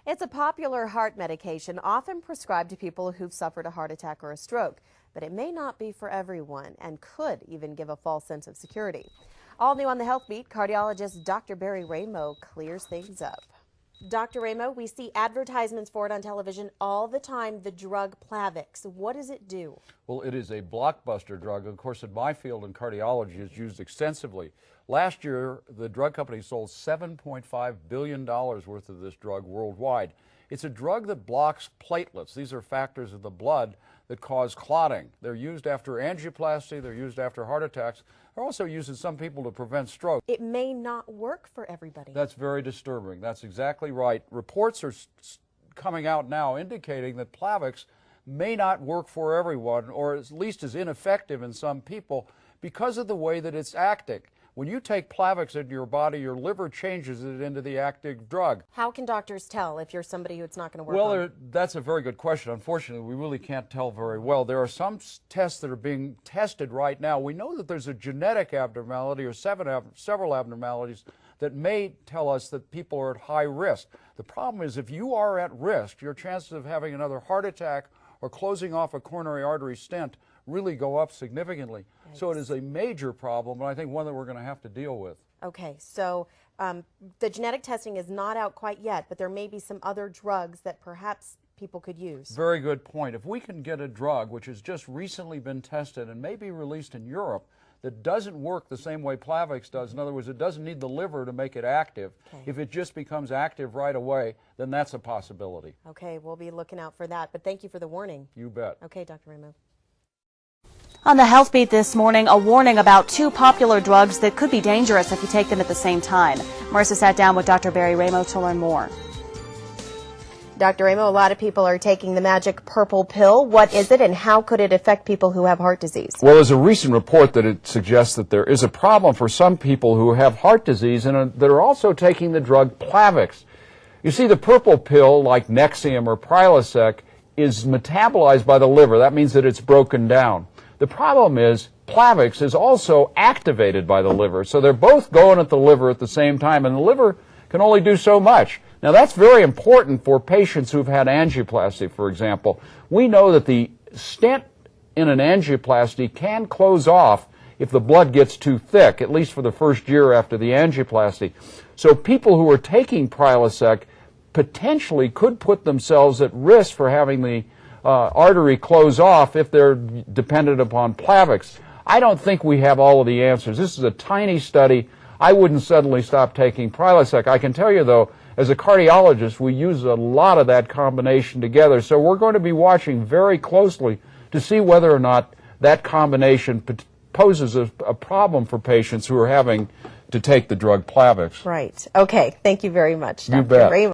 It's a popular heart medication often prescribed to people who've suffered a heart attack or a stroke, but it may not be for everyone and could even give a false sense of security. All new on the Health Beat, cardiologist Dr. Barry Ramo clears things up. Dr. Ramo, we see advertisements for it on television all the time, the drug Plavix. What does it do? Well, it is a blockbuster drug. Of course, in my field in cardiology, it's used extensively. Last year, the drug company sold $7.5 billion worth of this drug worldwide. It's a drug that blocks platelets. These are factors in the blood that cause clotting. They're used after angioplasty. They're used after heart attacks. They're also used in some people to prevent stroke. It may not work for everybody. That's very disturbing. That's exactly right. Reports are coming out now indicating that Plavix may not work for everyone, or at least is ineffective in some people because of the way that it's acting. When you take Plavix into your body, your liver changes it into the active drug. How can doctors tell if you're somebody who it's not going to work on? Well, that's a very good question. Unfortunately, we really can't tell very well. There are some tests that are being tested right now. We know that there's a genetic abnormality or several abnormalities that may tell us that people are at high risk. The problem is if you are at risk, your chances of having another heart attack or closing off a coronary artery stent really go up significantly. Yikes. So it is a major problem, and I think one that we're going to have to deal with. Okay, so the genetic testing is not out quite yet, but there may be some other drugs that perhaps people could use. Very good point. If we can get a drug which has just recently been tested and may be released in Europe that doesn't work the same way Plavix does, in other words, it doesn't need the liver to make it active. Okay. If it just becomes active right away, then that's a possibility. Okay, we'll be looking out for that, but thank you for the warning. You bet. Okay, Dr. Ramo. On the Health Beat this morning, a warning about two popular drugs that could be dangerous if you take them at the same time. Marissa sat down with Dr. Barry Ramo to learn more. Dr. Ramo, a lot of people are taking the magic purple pill. What is it and how could it affect people who have heart disease? Well, there's a recent report that it suggests that there is a problem for some people who have heart disease and that are also taking the drug Plavix. You see, the purple pill, like Nexium or Prilosec, is metabolized by the liver. That means that it's broken down. The problem is Plavix is also activated by the liver, so they're both going at the liver at the same time, and the liver can only do so much. Now, that's very important for patients who've had angioplasty, for example. We know that the stent in an angioplasty can close off if the blood gets too thick, at least for the first year after the angioplasty. So people who are taking Prilosec potentially could put themselves at risk for having the artery close off if they're dependent upon Plavix. I don't think we have all of the answers. This is a tiny study. I wouldn't suddenly stop taking Prilosec. I can tell you, though, as a cardiologist, we use a lot of that combination together, so we're going to be watching very closely to see whether or not that combination poses a problem for patients who are having to take the drug Plavix. Right. Okay. Thank you very much, Dr. You bet. Ramo.